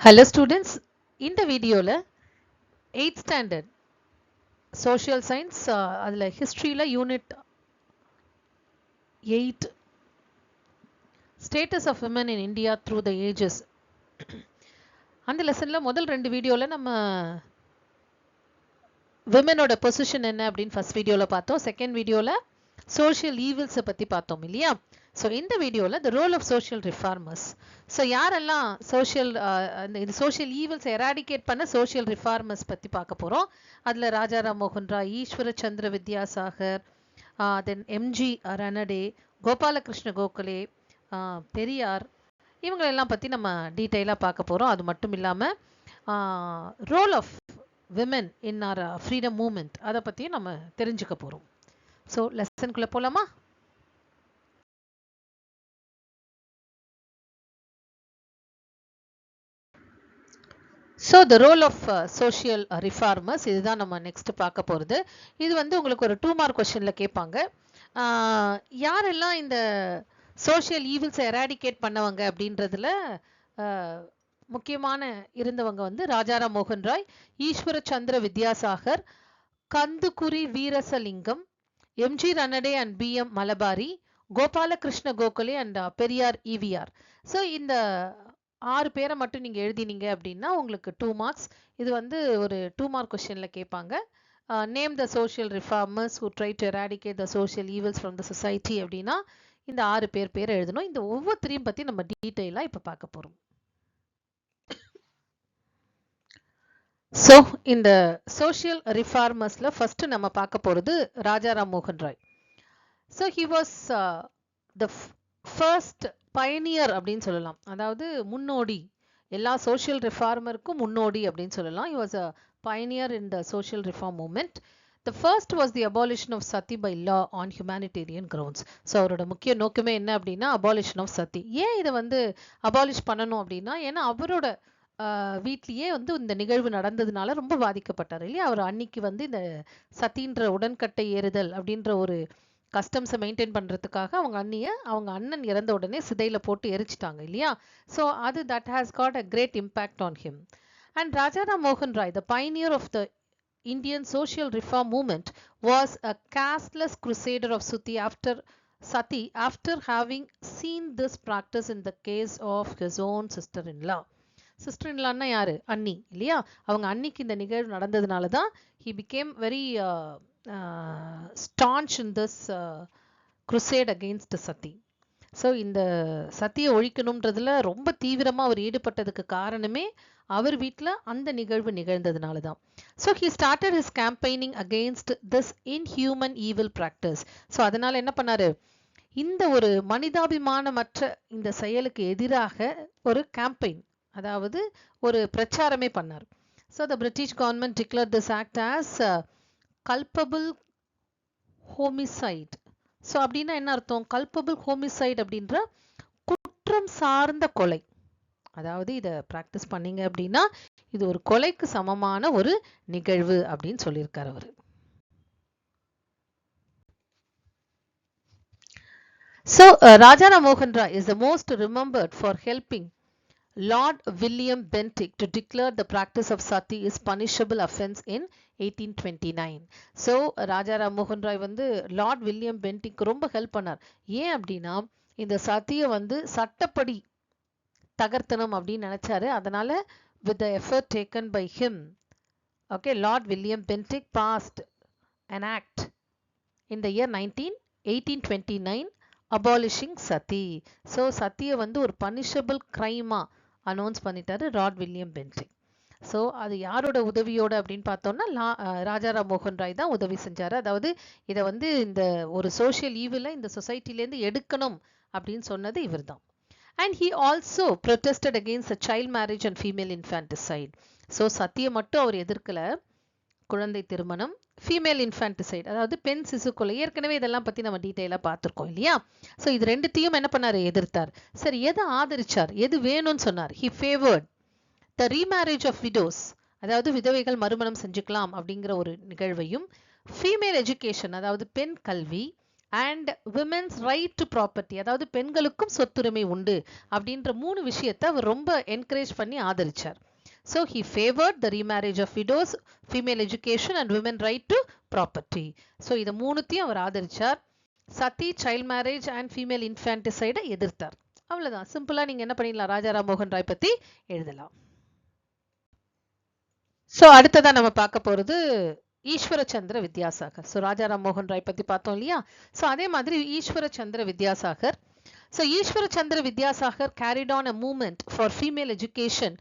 Hello students, இந்த வீடியோல 8th standard social science அதுல historyல unit 8 status of women in India through the ages அந்த லெசன்ல முதல் ரெண்டு வீடியோல நம்ம womenோட பொசிஷன் என்ன அப்படின்னு ஃபர்ஸ்ட் வீடியோல பார்த்தோம். செகண்ட் வீடியோல social evils பத்தி பார்த்தோம் இல்லையா? ஸோ இந்த வீடியோவில் the role of social reformers. So யாரெல்லாம் இந்த சோஷியல் ஈவல்ஸ் எராடிகேட் பண்ண சோஷியல் ரிஃபார்மர்ஸ் பற்றி பார்க்க போகிறோம். அதில் ராஜாராம் மோகன் ராய், ஈஸ்வர சந்திர வித்யாசாகர், தென் எம்ஜி ரனடே, கோபாலகிருஷ்ண கோகலே, பெரியார், இவங்களெல்லாம் பற்றி நம்ம டீட்டெயிலாக பார்க்க போகிறோம். அது மட்டும் இல்லாமல் role of women in our freedom movement அதை பற்றியும் நம்ம தெரிஞ்சுக்க போகிறோம். ஸோ லெசனுக்குள்ளே போகலாமா? So the role of social reformers இதுதான் நம்ம நெக்ஸ்ட் பார்க்க போகிறது. இது வந்து உங்களுக்கு ஒரு 2 மார்க் கொஸ்டினில் கேட்பாங்க. யாரெல்லாம் இந்த சோஷியல் ஈவில்ஸை எராடிகேட் பண்ணவங்க அப்படின்றதுல முக்கியமான இருந்தவங்க வந்து ராஜாராம் மோகன் Roy, Ishwar Chandra Vidyasagar, Kandukuri Veeresalingam, MG Ranade and B.M. Malabari, Gopalakrishna Gokhale and Periyar EVR. So இந்த 6 பேரை மட்டும் நீங்கள் எழுதினீங்க அப்படின்னா உங்களுக்கு 2 மார்க்ஸ். இது வந்து ஒரு 2 மார்க் கொஸ்டினில் கேட்பாங்க. Name the social reformers who try to eradicate the social evils from the society அப்படின்னா இந்த 6 பேர் எழுதணும். இந்த ஒவ்வொருத்தரையும் பற்றி நம்ம டீட்டெயிலாக இப்போ பார்க்க போகிறோம். ஸோ இந்த சோஷியல் ரிஃபார்மர்ஸில் ஃபர்ஸ்ட் நம்ம பார்க்க போகிறது ராஜாராம் மோகன் Roy. So he was the first pioneer அப்படின்னு சொல்லலாம். அதாவது முன்னோடி, எல்லா சோஷியல் ரிஃபார்மருக்கும் முன்னோடி அப்படின்னு சொல்லலாம். He was a pioneer in the social reform movement. The first was the abolition of sati by law on humanitarian grounds. So அவரோட முக்கிய நோக்கமே என்ன அப்படின்னா abolition of sati. ஏன் இதை வந்து அபாலிஷ் பண்ணணும் அப்படின்னா, ஏன்னா அவரோட வீட்லேயே வந்து இந்த நிகழ்வு நடந்ததுனால ரொம்ப பாதிக்கப்பட்டார் இல்லையா? அவர் அன்னைக்கு வந்து இந்த சத்தின்ற உடன்கட்டை ஏறுதல் அப்படின்ற ஒரு கஸ்டம்ஸை மெயின்டைன் பண்ணுறதுக்காக அவங்க அண்ணன் இறந்த உடனே சிதையில் போட்டு எரிச்சிட்டாங்க இல்லையா? ஸோ அது that has got a great impact on him. And Rajaram மோகன் Roy, the pioneer of the Indian social reform movement, was a casteலெஸ் crusader of sati after having seen this practice in the case of his own sister-in-law. சிஸ்டர்-இன்-லான்னா யாரு? அண்ணி இல்லையா? அவங்க அன்னிக்கு இந்த நிகழ்வு நடந்ததுனால தான் he became very staunch in this crusade against sati. So இந்த சத்தியை ஒழிக்கணுன்றதுல ரொம்ப தீவிரமாக அவர் ஈடுபட்டதுக்கு காரணமே அவர் வீட்டில் அந்த நிகழ்வு நிகழ்ந்ததுனால தான். So he started his campaigning against this inhuman evil practice. So அதனால என்ன பண்ணாரு? இந்த ஒரு மனிதாபிமானமற்ற இந்த செயலுக்கு எதிராக ஒரு கேம்பெயின், அதாவது ஒரு பிரச்சாரமே பண்ணார். So the British government declare this act as culpable homicide. So அப்படின்னா என்ன அர்த்தம்? கல்பபிள் ஹோமிசைட் அப்படின்ற குற்றம் சார்ந்த கொலை. அதாவது இதை ப்ராக்டிஸ் பண்ணீங்க அப்படின்னா இது ஒரு கொலைக்கு சமமான ஒரு நிகழ்வு அப்படின்னு சொல்லியிருக்கார் அவர். ஸோ ராஜாராம் மோகன் Rai is the most remembered for helping Lord William Bentinck to declare the practice of sati is punishable offense in 1829. So Rajaram மோகன் ராய் வந்து லார்ட் வில்லியம் பென்டிங்க்கு ரொம்ப ஹெல்ப் பண்ணார். ஏன் அப்படின்னா இந்த சத்தியை வந்து சட்டப்படி தகர்த்தனம் அப்படின்னு நினைச்சாரு. அதனால with the effort taken by him, okay, Lord William Bentinck passed an act in the year 1829 abolishing sati. So சத்தியை வந்து ஒரு பனிஷபிள் கிரைமா அனௌன்ஸ் பண்ணிட்டாரு லார்ட் வில்லியம் பென்டிங்க். ஸோ அது யாரோட உதவியோட அப்படின்னு பார்த்தோம்னா ராஜாராம் மோகன் ராய் தான் உதவி செஞ்சாரு. அதாவது இதை வந்து இந்த ஒரு சோஷியல் ஈவில் இந்த சொசைட்டிலேருந்து எடுக்கணும் அப்படின்னு சொன்னது இவர் தான். And he also protested against the child marriage and female infanticide. So சத்தியை மட்டும் அவர் எதிர்க்கல, குழந்தை திருமணம், ஃபீமேல் இன்ஃபான்டிசைட் அதாவது பெண் சிசு கொலை, ஏற்கனவே இதெல்லாம் பற்றி நம்ம டீட்டெயிலாக பார்த்துருக்கோம் இல்லையா? ஸோ இது ரெண்டுத்தையும் என்ன பண்ணார்? எதிர்த்தார். சரி, எதை ஆதரிச்சார்? எது வேணும்னு சொன்னார்? He favoured the remarriage of widows, அதாவது விதவைகள் மறுமணம் செஞ்சுக்கலாம் அப்படிங்கிற ஒரு நிகழ்வையும், ஃபீமேல் எஜுகேஷன் அதாவது பெண் கல்வி, and women's right to property, அதாவது பெண்களுக்கும் சொத்துரிமை உண்டு அப்படின்ற 3 விஷயத்தை அவர் ரொம்ப என்கரேஜ் பண்ணி ஆதரிச்சார். So he favored the remarriage of widows, female education and women right to property. So இத மூணுத்தையும் அவர் ஆதரிச்சார். சதி, சைல்ட் மேரேஜ் அண்ட் ஃபீமேல் இன்ஃபான்டிசைடை எதிர்த்தார். அவ்வளவுதான். சிம்பிளா நீங்க என்ன பண்ணிடலாம், ராஜா ராம்மோகன் ராய் பத்தி எழுதலாம். சோ அடுத்ததா நம்ம பார்க்க போறது ஈஸ்வர சந்திர வித்யாசாகர். ஸோ ராஜா ராம்மோகன் ராய் பத்தி பார்த்தோம் இல்லையா? ஸோ அதே மாதிரி ஈஸ்வர சந்திர வித்யாசாகர். ஸோ ஈஸ்வர Chandra Vidyasagar carried on a movement for female education,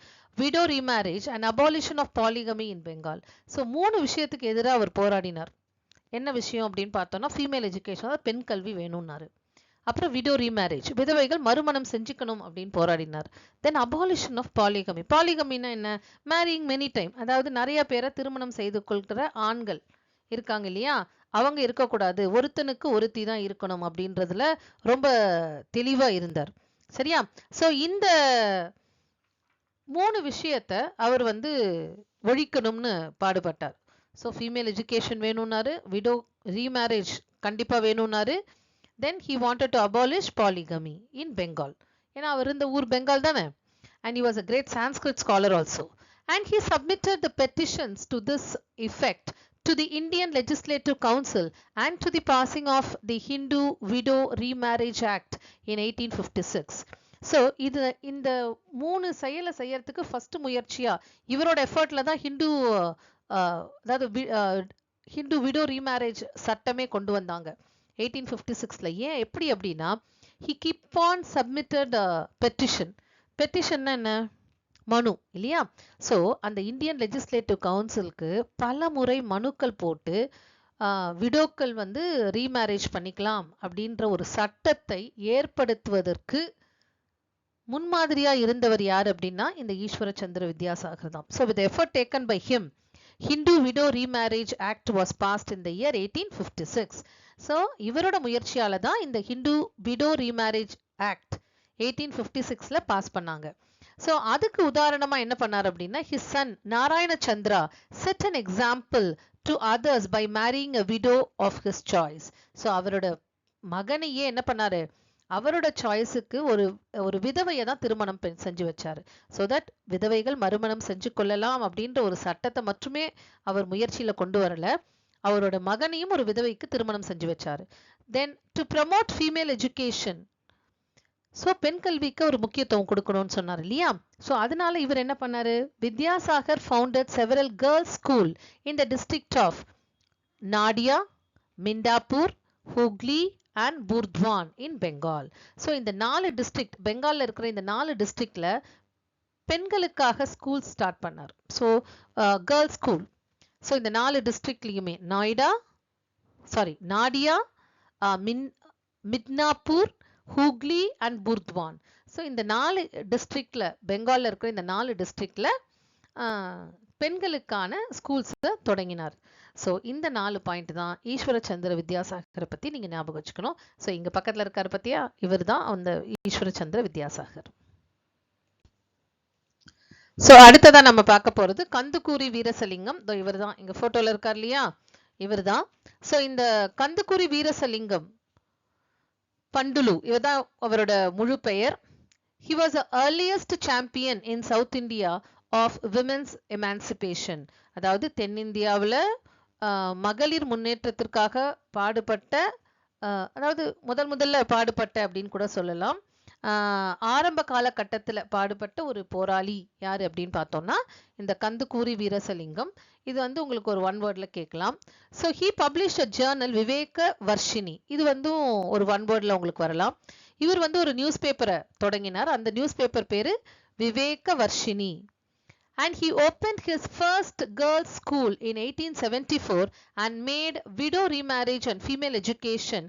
widow remarriage and abolition of polygamy in Bengal. So 3 விஷயத்துக்கு எதிராக அவர் போராடினார். என்ன விஷயம் அப்படின்னு பார்த்தோம்னா ஃபீமேல் எஜுகேஷன், அதாவது பெண் கல்வி வேணும்னாரு. அப்புறம் விடோ ரீமேரேஜ், விதவைகள் மறுமணம் செஞ்சுக்கணும் அப்படின்னு போராடினார். தென் அபாலிஷன் ஆஃப் பாலிகமி. பாலிகமின்னா என்ன? மேரிங் மெனி டைம், அதாவது நிறைய பேரை திருமணம் செய்து கொள்கிற ஆண்கள் இருக்காங்க இல்லையா, அவங்க இருக்கக்கூடாது, ஒருத்தனுக்கு ஒருத்தி தான் இருக்கணும் அப்படின்றதுல ரொம்ப தெளிவா இருந்தார். சரியா? ஸோ இந்த 3 விஷயத்த அவர் ஒழிக்கணும்னு பாடுபட்டார். ஸோ ஃபீமேல் எஜுகேஷன் வேணும்னாரு, விடோ ரீமேரேஜ் கண்டிப்பா வேணும்னாரு. Then he wanted to abolish polygamy in Bengal. ஏன்னா அவர் இருந்த ஊர் பெங்கால் தானே. And he was a great Sanskrit scholar also. And he submitted the petitions to this effect to the Indian Legislative Council and to the passing of the Hindu Widow Remarriage Act in 1856. So இந்த 3 செயலை செய்யறதுக்கு first முயற்சியா இவரோட எஃபர்ட்ல தான் அதாவது Hindu widow remarriage சட்டமே கொண்டு வந்தாங்க 1856ல. ஏன் எப்படி அப்படின்னா he keep on submitted petition. petitionனா என்ன? மனு இல்லையா? ஸோ அந்த இந்தியன் லெஜிஸ்லேட்டிவ் கவுன்சிலுக்கு பல முறை மனுக்கள் போட்டு விடோக்கள் ரீமேரேஜ் பண்ணிக்கலாம் அப்படின்ற ஒரு சட்டத்தை ஏற்படுத்துவதற்கு முன்மாதிரியா இருந்தவர் யார் அப்படின்னா இந்த ஈஸ்வர சந்திர வித்யாசாகர் தான். So with effort taken by him, Hindu Widow Remarriage Act was passed in the year 1856. So இவரோட முயற்சியால தான் இந்த Hindu Widow Remarriage Act 1856ல பாஸ் பண்ணாங்க. ஸோ அதுக்கு உதாரணமா என்ன பண்ணார் அப்படின்னா his son Narayana Chandra set an example to others by marrying a widow of his choice. So அவரோட மகனையே என்ன பண்ணாரு, அவரோட சாய்ஸுக்கு ஒரு விதவையை தான் திருமணம் செஞ்சு வச்சாரு. ஸோ தட் விதவைகள் மறுமணம் செஞ்சு கொள்ளலாம் அப்படின்ற ஒரு சட்டத்தை மட்டுமே அவர் முயற்சியில கொண்டு வரல, அவரோட மகனையும் ஒரு விதவைக்கு திருமணம் செஞ்சு வச்சாரு. Then to promote female education, so பெண் கல்விக்கு ஒரு முக்கியத்துவம் கொடுக்கணும்னு சொன்னார் இல்லையா? ஸோ அதனால இவர் என்ன பண்ணாரு, Vidyasagar founded several girls school in the district of Nadia, Midnapore, Hooghly and Burdwan in Bengal. So இந்த 4 டிஸ்ட்ரிக்ட், பெங்கால்ல இருக்கிற இந்த 4 டிஸ்ட்ரிக்ட்ல பெண்களுக்காக ஸ்கூல் ஸ்டார்ட் பண்ணார். So girls school. ஸோ இந்த 4 டிஸ்ட்ரிக்ட்லயுமே நாடியா, மிட்னாப்பூர், ஹூக்லி அண்ட் புர்த்வான். ஸோ இந்த 4 டிஸ்ட்ரிக்ட்ல, பெங்கால்ல இருக்கிற இந்த 4 டிஸ்ட்ரிக்ட்ல பெண்களுக்கான ஸ்கூல்ஸ் தொடங்கினார். ஸோ இந்த 4 பாயிண்ட் தான் ஈஸ்வர சந்திர வித்யாசாகரை பத்தி நீங்க ஞாபகம் வச்சுக்கணும். ஸோ இங்க பக்கத்துல இருக்காரு பத்தியா, இவர் தான் அந்த ஈஸ்வர சந்திர வித்யாசாகர். ஸோ அடுத்ததா நம்ம பார்க்க போறது கந்துக்கூரி வீரசலிங்கம். இவர் தான் இங்க போட்டோல இருக்கார் இல்லையா, இவர் தான். ஸோ இந்த கந்துக்கூரி வீரசலிங்கம் பண்டுலு, இவர் தான் அவரோட முழு பெயர். He was the earliest champion in South India of women's emancipation. அதாவது தென்னிந்தியாவில் மகளிர் முன்னேற்றத்திற்காக பாடுபட்ட, அதாவது முதல்ல பாடுபட்ட அப்படின்னு கூட சொல்லலாம். ஆரம்ப காலகட்டத்தில் பாடுபட்ட ஒரு போராளி யாரு அப்படின்னு பார்த்தோம்னா இந்த கந்துக்கூரி வீரசலிங்கம். இது உங்களுக்கு ஒரு ஒன் வேர்ட்ல கேட்கலாம். So he publish a Journal விவேக வர்ஷினி. இது ஒரு ஒன் வேர்ட்ல உங்களுக்கு வரலாம். இவர் ஒரு நியூஸ் பேப்பரை தொடங்கினார். அந்த நியூஸ் பேப்பர் பேரு விவேக Varshini. And he opened his first girls' school in 1874 and made widow remarriage and female education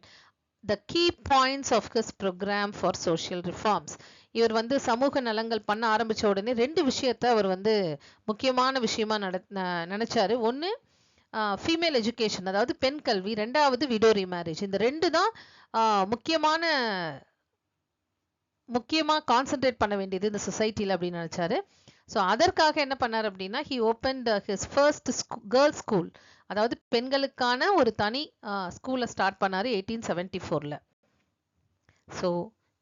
the key points of his program for social reforms. இவர் சமூக நலங்கள் பண்ண ஆரம்பிச்ச உடனே 2 விஷயத்தை அவர் முக்கியமான விஷயமா நினைச்சாரு. ஒன்னு ஃபீமேல் எஜுகேஷன், அதாவது பெண் கல்வி. 2வது விடோ ரீமேரேஜ். இந்த 2 தான் முக்கியமா கான்சென்ட்ரேட் பண்ண வேண்டியது இந்த சொசைட்டில அப்படின்னு நினைச்சாரு. ஸோ அதற்காக என்ன பண்ணார் அப்படின்னா he opened his first girls school. அதாவது பெண்களுக்கான ஒரு தனி ஸ்கூலை ஸ்டார்ட் பண்ணாரு 1874ல. ஸோ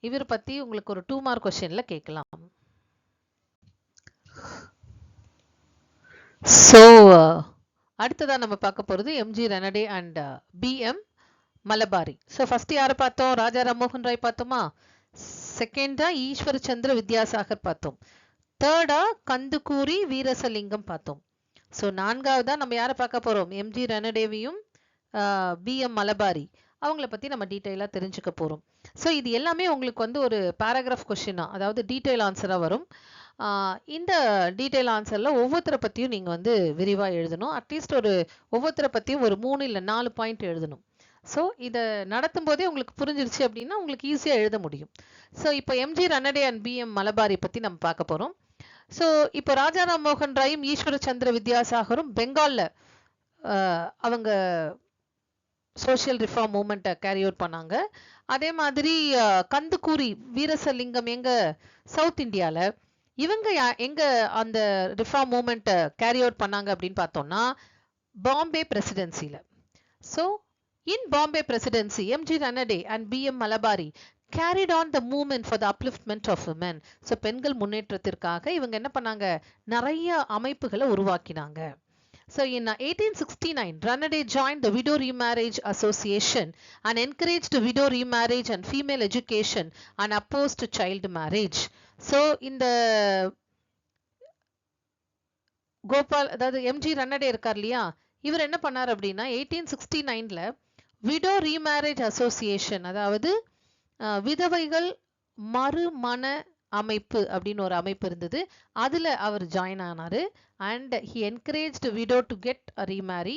இவர் பத்தி உங்களுக்கு ஒரு 2 மார்க் கொஸ்டின்ல கேட்கலாம். ஸோ அடுத்ததா நம்ம பார்க்க போறது MG Ranade and B.M. Malabari. So first யாரை பார்த்தோம்? ராஜா ராம்மோகன் ராய் பார்த்தோமா? செகண்டா ஈஸ்வர் சந்திர வித்யாசாகர் பார்த்தோம். தேர்டா கந்துக்கூரி வீரசலிங்கம் பார்த்தோம். ஸோ நான்காவதா நம்ம யாரை பார்க்க போறோம்? MG ரெனடேவையும் B.M. மலபாரி அவங்கள பத்தி நம்ம டீட்டெயிலா தெரிஞ்சுக்க போறோம். ஸோ இது எல்லாமே உங்களுக்கு வந்து ஒரு பேராகிராஃப் கொஸ்டினா, அதாவது டீட்டெயில் ஆன்சரா வரும். இந்த டீட்டெயில் ஆன்சர்ல ஒவ்வொருத்தரை பத்தியும் நீங்க வந்து விரிவா எழுதணும். அட்லீஸ்ட் ஒரு ஒவ்வொருத்தரை பத்தியும் ஒரு 3 இல்ல 4 பாயிண்ட் எழுதணும். ஸோ இதை நடத்தும் போதே உங்களுக்கு புரிஞ்சிருச்சு அப்படின்னா உங்களுக்கு ஈஸியா எழுத முடியும். ஸோ இப்போ MG Ranade and B.M. Malabari பத்தி நம்ம பார்க்க போறோம். ஸோ இப்போ ராஜா ராம்மோகன் ராயும் ஈஸ்வர சந்திர வித்யாசாகரும் பெங்கால்ல அவங்க சோஷியல் ரிஃபார்ம் மூவ்மெண்ட்டை கேரி அவுட் பண்ணாங்க. அதே மாதிரி கந்துக்கூரி வீரசலிங்கம் எங்க சவுத் இந்தியால, இவங்க எங்க அந்த ரிஃபார்ம் மூவ்மெண்ட்டை கேரி அவுட் பண்ணாங்க அப்படின்னு பார்த்தோம்னா பாம்பே பிரசிடென்சில. So in Bombay Presidency, M.G. Ranade and B.M. Malabari carried on the movement for the upliftment of women. So பெண்கள் முன்னேற்றத்திற்காக இவங்க என்ன பண்ணாங்க? நிறைய அமைப்புகளை உருவாக்கினாங்க. So in 1869, Ranade joined the Widow Remarriage Association and encouraged widow remarriage and female education and opposed child marriage. So இந்த கோபால், அதாவது MG ரன்னடே இருக்கார் இல்லையா, இவர் என்ன பண்ணார் அப்படின்னா 1869ல விடோ ரீமேரேஜ் அசோசியேஷன், அதாவது விதவைகள் மறுமண அமைப்பு அப்படின்னு ஒரு அமைப்பு இருந்தது. அதுல அவர் ஜாயின் ஆனாரு. And he encouraged widow to get remarry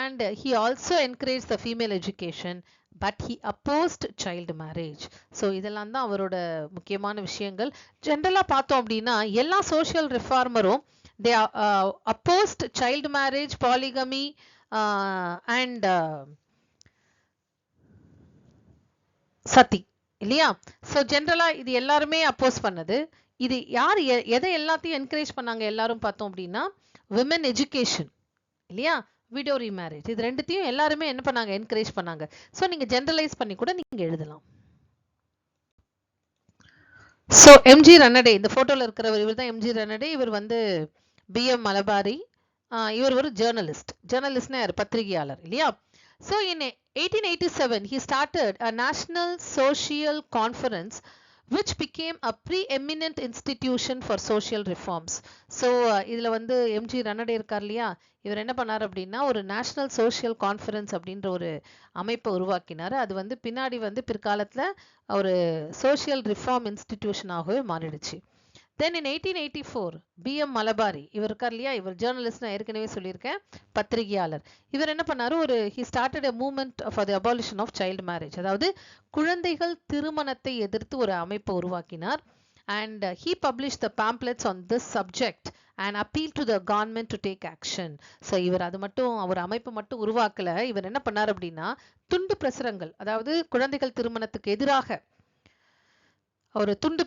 and he also encourage the female education, but he opposed child marriage. So இதெல்லாம் தான் அவரோட முக்கியமான விஷயங்கள். ஜென்ரலா பார்த்தோம் அப்படின்னா எல்லா சோஷியல் ரிஃபார்மரும் they opposed child marriage, polygamy and சதி இல்லையா? ஸோ ஜென்ரலா இது எல்லாருமே அப்போஸ் பண்ணது. இது யார் எதை எல்லாத்தையும் என்கரேஜ் பண்ணாங்க எல்லாரும் பார்த்தோம் அப்படின்னா விமன் எஜுகேஷன் இல்லையா, விடோ ரீமேரேஜ், இது ரெண்டுத்தையும் எல்லாருமே என்ன பண்ணாங்க? என்கரேஜ் பண்ணாங்க. ஸோ நீங்க ஜென்ரலைஸ் பண்ணி கூட நீங்க எழுதலாம். ஸோ எம்ஜி ரன்னடே, இந்த போட்டோல இருக்கிறவர் இவர் தான் எம்ஜி ரன்னடே. இவர் வந்து B.M. மலபாரி, இவர் ஒரு ஜேர்னலிஸ்ட்னா யார்? பத்திரிகையாளர் இல்லையா? So in 1887 he started a national social conference which became a preeminent institution for social reforms. So இதுல வந்து எம்ஜி ரன்னடே இருக்கார் இல்லையா, இவர் என்ன பண்ணார் அப்படின்னா ஒரு நேஷனல் சோஷியல் கான்ஃபரன்ஸ் அப்படின்ற ஒரு அமைப்பை உருவாக்கினார். அது வந்து பின்னாடி வந்து பிற்காலத்துல ஒரு சோஷியல் ரிஃபார்ம் இன்ஸ்டிடியூஷனாகவே மாறிடுச்சு. Then in 1884 B.M. மலபாரி, இவர் இருக்கார் இல்லையா, இவர் ஜேர்னலிஸ்ட், நான் ஏற்கனவே சொல்லியிருக்கேன், பத்திரிகையாளர். இவர் என்ன பண்ணாரு? ஒரு he started a movement for the abolition of child marriage, அதாவது குழந்தைகள் திருமணத்தை எதிர்த்து ஒரு அமைப்பை உருவாக்கினார். And he published the pamphlets on this subject and appealed to the government to take action. So இவர் அது மட்டும் அவர் அமைப்பு மட்டும் உருவாக்கல, இவர் என்ன பண்ணார் அப்படின்னா துண்டு பிரசுரங்கள், அதாவது குழந்தைகள் திருமணத்துக்கு எதிராக ஒரு துண்டு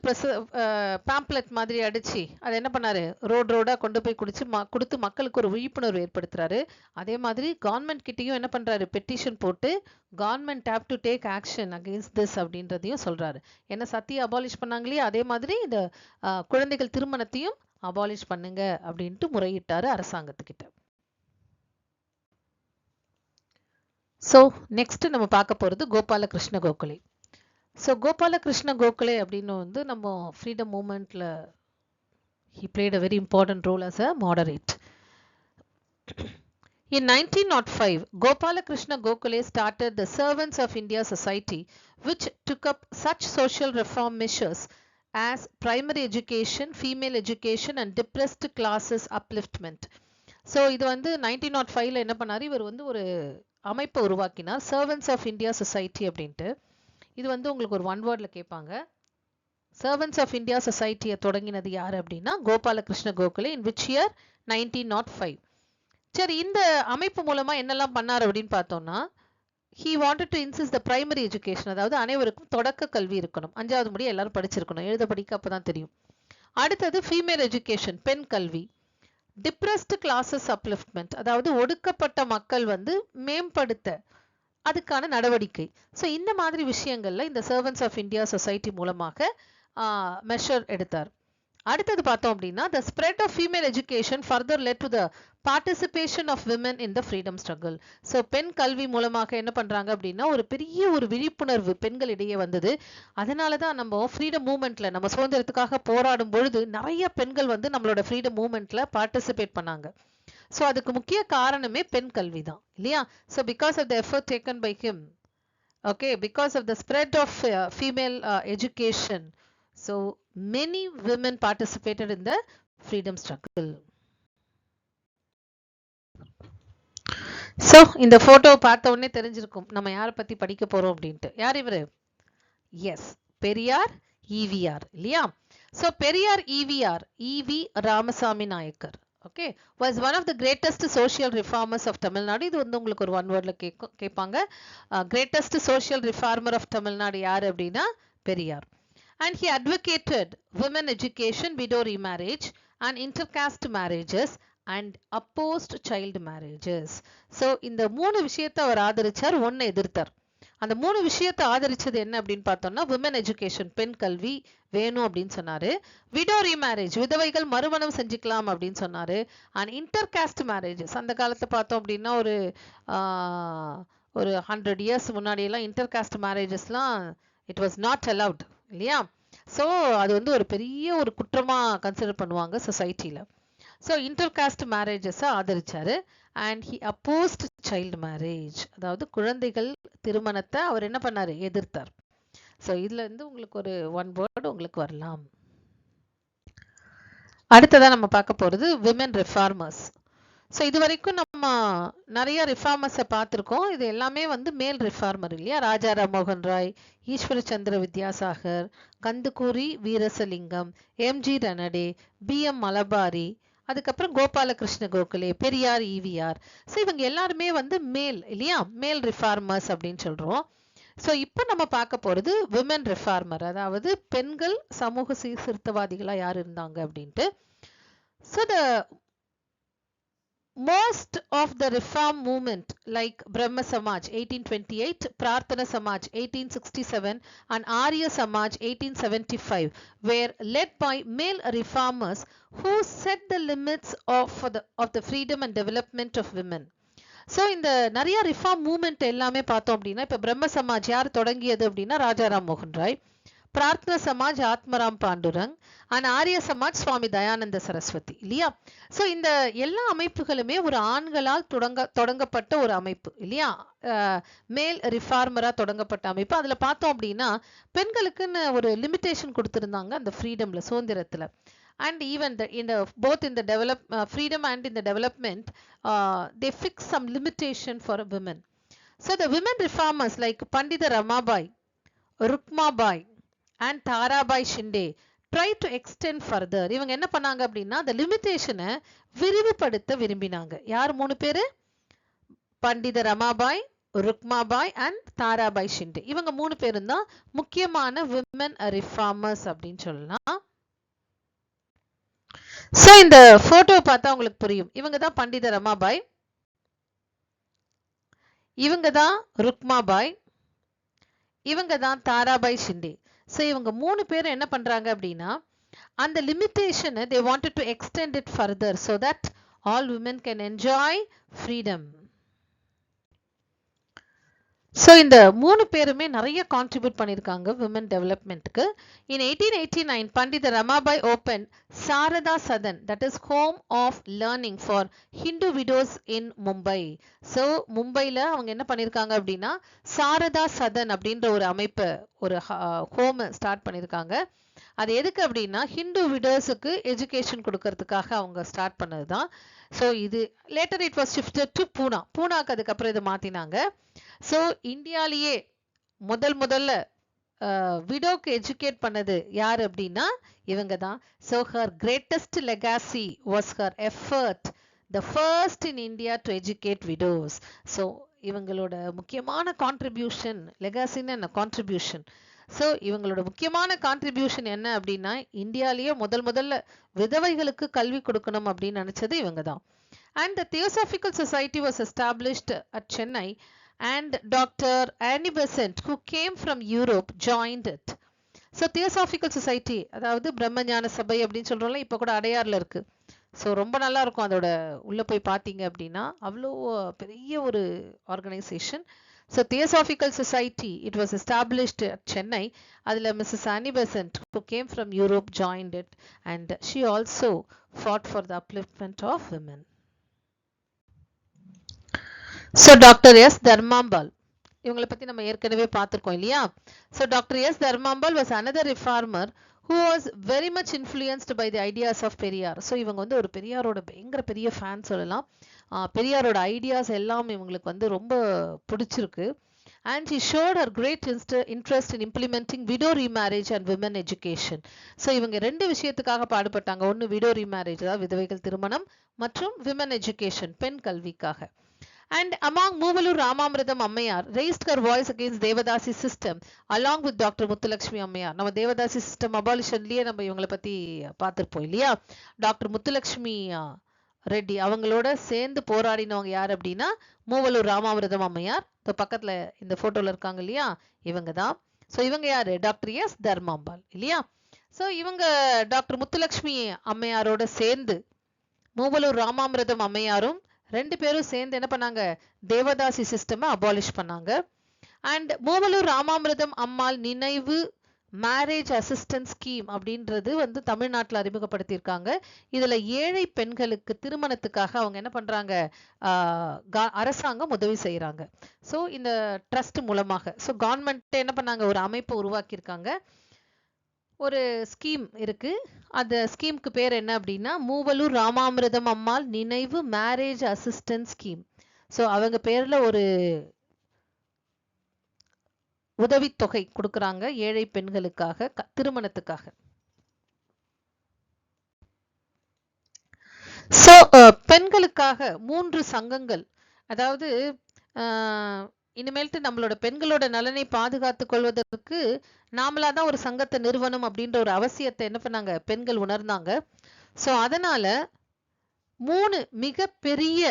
பேம்ப்ளெட் மாதிரி அடிச்சு அதை என்ன பண்ணாரு? ரோடா கொண்டு போய் கொடுத்து மக்களுக்கு ஒரு விழிப்புணர்வு ஏற்படுத்துறாரு. அதே மாதிரி கவர்மெண்ட் கிட்டையும் என்ன பண்றாரு? பெட்டிஷன் போட்டு government have to take action against this அப்படின்றதையும் சொல்றாரு. என்ன சத்தியை அபாலிஷ் பண்ணாங்களே அதே மாதிரி இந்த குழந்தைகள் திருமணத்தையும் அபாலிஷ் பண்ணுங்க அப்படின்ட்டு முறையிட்டாரு அரசாங்கத்துக்கிட்ட. ஸோ நெக்ஸ்ட் நம்ம பார்க்க போறது கோபால கிருஷ்ண கோகலே. ஸோ கோபால கிருஷ்ண கோகலே அப்படின்னு வந்து நம்ம freedom மூமெண்ட்ல he played a very important role as a moderate. In 1905, Gopala Krishna Gokhale started the Servants of India Society, which took up such social reform measures as primary education, female education and depressed classes upliftment. So இது வந்து 1905ல என்ன பண்ணாரு? இவர் வந்து ஒரு அமைப்பை உருவாக்கினார், Servants of India Society அப்படின்ட்டு. இது வந்து உங்களுக்கு ஒரு ஒன் வேர்ட்ல கேட்பாங்க. சர்வன்ஸ் ஆஃப் இந்தியா சொசைட்டியை தொடங்கினது யாரு அப்படின்னா Gopala Krishna Gokhale. In which year? 1905. சரி, இந்த அமைப்பு மூலமா என்னெல்லாம் பண்ணார் அப்படின்னு பார்த்தோம்னா he wanted to insist the primary education, அதாவது அனைவருக்கும் தொடக்க கல்வி இருக்கணும், 5வது முடிய எல்லாரும் படிச்சிருக்கணும், எழுத படிக்க அப்பதான் தெரியும். அடுத்தது ஃபீமேல் எஜுகேஷன், பெண் கல்வி. டிப்ரெஸ்ட் கிளாஸஸ் அப்லிஃப்ட்மெண்ட், அதாவது ஒடுக்கப்பட்ட மக்கள் வந்து மேம்படுத்த அதுக்கான நடவடிக்கை. ஸோ இந்த மாதிரி விஷயங்கள்ல இந்த சர்வன்ஸ் ஆஃப் இந்தியா சொசைட்டி மூலமாக மெஷர் எடுத்தார். அடுத்தது பார்த்தோம் அப்படின்னா the spread of female education further led to the participation of women in the freedom struggle. So பெண் கல்வி மூலமாக என்ன பண்றாங்க அப்படின்னா ஒரு பெரிய ஒரு விழிப்புணர்வு பெண்களிடையே வந்தது. அதனால தான் நம்ம ஃப்ரீடம் மூவ்மெண்ட்ல நம்ம சுதந்திரத்துக்காக போராடும் பொழுது நிறைய பெண்கள் வந்து நம்மளோட ஃப்ரீடம் மூவ்மெண்ட்ல பார்ட்டிசிபேட் பண்ணாங்க. ஸோ அதுக்கு முக்கிய காரணமே பெண் கல்வி தான் இல்லையா? So because of the effort taken by him, okay, because of the spread of female education, so many women participated in the freedom struggle. So இந்த போட்டோவை பார்த்த உடனே தெரிஞ்சிருக்கும் நம்ம யாரை பத்தி படிக்க போறோம் அப்படின்ட்டு. யார் இவரு? எஸ், பெரியார் ஈவிஆர் இல்லையா? So Periyar EVR, EV Ramasamy Naicker, okay, was one of the greatest social reformers of Tamil Nadu. இது வந்து உங்களுக்கு ஒரு one wordல கேட்பாங்க. greatest social reformer of Tamil Nadu யார் அப்படின்னா Periyar. And he advocated women education, widow remarriage and intercaste marriages and opposed child marriages. So இந்த மூணு விஷயத்தை அவர் ஆதரிச்சார், ஒன்னு எதிர்த்தார். அந்த மூணு விஷயத்தை ஆதரிச்சது என்ன அப்படின்னு பார்த்தோம்னா விமன் எஜுகேஷன், பெண் கல்வி வேணும் அப்படின்னு சொன்னாரு. விடோ ரீமேரேஜ், விதவைகள் மறுமணம் செஞ்சுக்கலாம் அப்படின்னு சொன்னாரு. அண்ட் இன்டர்காஸ்ட் மேரேஜஸ், அந்த காலத்தை பார்த்தோம் அப்படின்னா ஒரு 100 years முன்னாடி எல்லாம் இன்டர்காஸ்ட் மேரேஜஸ்லாம் இட் வாஸ் நாட் அலவுட் இல்லையா? ஸோ அது வந்து ஒரு பெரிய ஒரு குற்றமா கன்சிடர் பண்ணுவாங்க சொசைட்டில. ஸோ இன்டர்காஸ்ட் மேரேஜஸை ஆதரிச்சாரு. And he opposed child marriage, அதாவது குழந்தைகள் திருமணத்தை அவர் என்ன பண்ணாரு? எதிர்த்தார். ஸோ இதுல இருந்து உங்களுக்கு ஒரு ஒன் வேர்டு உங்களுக்கு வரலாம். அடுத்ததா நம்ம பார்க்க போறது விமன் ரிஃபார்மர்ஸ். ஸோ இது வரைக்கும் நம்ம நிறைய ரிஃபார்மர்ஸை பார்த்துருக்கோம். இது எல்லாமே வந்து மேல் ரிஃபார்மர் இல்லையா? ராஜா ராம்மோகன் ராய், ஈஸ்வர சந்திர வித்யாசாகர், கந்துக்கூரி வீரசலிங்கம், எம்ஜி ரனடே, B.M. மலபாரி, அதுக்கப்புறம் கோபால கிருஷ்ண கோகலே, பெரியார் ஈவிஆர். ஸோ இவங்க எல்லாருமே வந்து மேல் இல்லையா? மேல் ரிஃபார்மர்ஸ் அப்படின்னு சொல்றோம். ஸோ இப்போ நம்ம பார்க்க போறது விமன் ரிஃபார்மர், அதாவது பெண்கள் சமூக சீர்திருத்தவாதிகளா யார் இருந்தாங்க அப்படின்ட்டு. So the most of the reform movement like Brahma Samaj 1828, Prarthana Samaj 1867 and Arya Samaj 1875 were led by male reformers who set the limits of the freedom and development of women. So இந்த நிறைய reform movement எல்லாமே பார்த்தோம் அப்படின்னா இப்போ பிரம்ம சமாஜ் யார் தொடங்கியது அப்படின்னா ராஜா ராம்மோகன் ராய், பிரார்த்தனா சமாஜ் ஆத்மராம் பாண்டுரங் அண்ட் ஆரிய சமாஜ் சுவாமி தயானந்த சரஸ்வதி இல்லையா? ஸோ இந்த எல்லா அமைப்புகளுமே ஒரு ஆண்களால் தொடங்கப்பட்ட ஒரு அமைப்பு இல்லையா? மேல் ரிஃபார்மரா தொடங்கப்பட்ட அமைப்பு. அதுல பார்த்தோம் அப்படின்னா பெண்களுக்குன்னு ஒரு லிமிடேஷன் கொடுத்திருந்தாங்க அந்த ஃப்ரீடம்ல, சுதந்திரத்துல. And even both in the freedom and in the development, they fix some limitation for women. So the women reformers like Pandita Ramabai, Rukmabai and Tarabai Shinde try to extend further. இவங்க என்ன பண்ணாங்க அப்படின்னா the லிமிட்டேஷனை விரிவுபடுத்த விரும்பினாங்க. யார் மூணு பேரு? பண்டித Ramabai, Rukhmabai and Tarabai Shinde. இவங்க மூணு பேரும் தான் முக்கியமான விமன் ரிஃபார்மர்ஸ் அப்படின்னு சொல்லலாம். சோ இந்த போட்டோ பார்த்தா உங்களுக்கு புரியும். இவங்க தான் பண்டித ரமாபாய், இவங்க தான் ருக்மாபாய், இவங்க தான் தாராபாய் ஷிண்டே. சோ இவங்க மூணு பேரும் என்ன பண்றாங்க அப்படின்னா அந்த லிமிட்டேஷனை they wanted to extend it further so that all women can enjoy freedom. So இந்த மூணு பேருமே நிறைய கான்ட்ரிபியூட் பண்ணியிருக்காங்க விமன் டெவலப்மெண்ட்டுக்கு. In 1889 Pandita Ramabai open Sharada Sadan, that is home of learning for Hindu widows in Mumbai. So மும்பையில் அவங்க என்ன பண்ணியிருக்காங்க அப்படின்னா சாரதா சதன் அப்படின்ற ஒரு அமைப்பை, ஒரு ஹோம் ஸ்டார்ட் பண்ணியிருக்காங்க. அது எதுக்கு அப்படின்னா ஹிந்து விடோஸுக்கு எஜுகேஷன் கொடுக்கறதுக்காக அவங்க ஸ்டார்ட் பண்ணது தான். ஸோ இது later it was shifted to Poona. பூனாக்கு அதுக்கப்புறம் இதை மாற்றினாங்க. ஸோ இந்தியாலேயே முதல்ல விடோக்கு எஜுகேட் பண்ணது யார் அப்படின்னா இவங்க தான். So her greatest legacy was her effort, the first in India to educate widows. So இவங்களோட முக்கியமான கான்ட்ரிபியூஷன், லெகாசின்னு என்ன கான்ட்ரிபியூஷன், ஸோ இவங்களோட முக்கியமான கான்ட்ரிபியூஷன் என்ன அப்படின்னா இந்தியாலேயே முதல்ல விதவைகளுக்கு கல்வி கொடுக்கணும் அப்படின்னு நினைச்சது இவங்க தான். And the Theosophical Society was established at Chennai, and Dr. Annie Besant, who came from Europe, joined it. So theosophical society, அதாவது பிரம்மஞான சபை அப்படின்னு சொல்கிறோம்ல, இப்போ கூட அடையாறில் இருக்குது. ஸோ ரொம்ப நல்லா இருக்கும் அதோட உள்ளே போய் பார்த்தீங்க அப்படின்னா, அவ்வளோ பெரிய ஒரு organisation. So theosophical society it was established at Chennai. அதில் Mrs Annie Besant who came from Europe joined it, and she also fought for the upliftment of women. So doctor S Dharmambal, இவங்களை பற்றி நம்ம ஏற்கனவே பார்த்துருக்கோம் இல்லையா? So doctor S Dharmambal was another reformer who was very much influenced by the ideas of Periyar. So இவங்க வந்து ஒரு பெரியாரோட பயங்கர பெரிய ஃபேன் சொல்லலாம். பெரியாரோட ஐடியாஸ் எல்லாம் இவங்களுக்கு வந்து ரொம்ப பிடிச்சிருக்கு. And she showed her great interest in implementing widow remarriage and women education. So இவங்க ரெண்டு விஷயத்துக்காக பாடுபட்டாங்க. ஒன்று widow remarriage, அதாவது விதவைகள் திருமணம், மற்றும் women education, பெண் கல்விக்காக. And among Moovalur Ramamridam Ammayar raised her voice against Devadasi system along with Dr. Muthulakshmi Ammayar. நம்ம தேவதாசி சிஸ்டம் அபாலிஷன்லயே நம்ம இவங்களை பத்தி பார்த்திருப்போம் இல்லையா? டாக்டர் முத்துலட்சுமி ரெட்டி அவங்களோட சேர்ந்து போராடினவங்க யார் அப்படின்னா மூவலூர் ராமாமிர்தம் அம்மையார். பக்கத்துல இந்த போட்டோல இருக்காங்க இல்லையா, இவங்க தான். ஸோ இவங்க யாரு? டாக்டர் எஸ் தர்மாம்பாள் இல்லையா? ஸோ இவங்க டாக்டர் முத்துலட்சுமி அம்மையாரோட சேர்ந்து மூவலூர் ராமாமிர்தம் அம்மையாரும் ரெண்டு பேரும் சேர்ந்து என்ன பண்ணாங்க? தேவதாசி சிஸ்டமை அபாலிஷ் பண்ணாங்க. அண்ட் மூவலூர் ராமாமிர்தம் அம்மாள் நினைவு மேரேஜ் அசிஸ்டன்ஸ் ஸ்கீம் அப்படின்றது வந்து தமிழ்நாட்டில் அறிமுகப்படுத்தியிருக்காங்க. இதுல ஏழை பெண்களுக்கு திருமணத்துக்காக அவங்க என்ன பண்றாங்க? அரசாங்கம் உதவி செய்யறாங்க. ஸோ இந்த ட்ரஸ்ட் மூலமாக ஸோ கவர்மெண்ட் என்ன பண்ணாங்க? ஒரு அமைப்பை உருவாக்கியிருக்காங்க. ஒரு ஸ்கீம் இருக்கு. அந்த ஸ்கீமுக்கு பேர் என்ன அப்படின்னா மூவலூர் ராமாமிர்தம் அம்மாள் நினைவு மேரேஜ் அசிஸ்டன்ஸ் ஸ்கீம். ஸோ அவங்க பேர்ல ஒரு உதவித்தொகை கொடுக்கறாங்க ஏழை பெண்களுக்காக திருமணத்துக்காக. ஸோ பெண்களுக்காக 3 சங்கங்கள், அதாவது இனிமேல்ட்டு நம்மளோட பெண்களோட நலனை பாதுகாத்துக் கொள்வதற்கு நாமளா தான் ஒரு சங்கத்தை நிறுவனம் அப்படின்ற ஒரு அவசியத்தை என்ன பண்ணாங்க? பெண்கள் உணர்ந்தாங்க. ஸோ அதனால 3 மிகப்பெரிய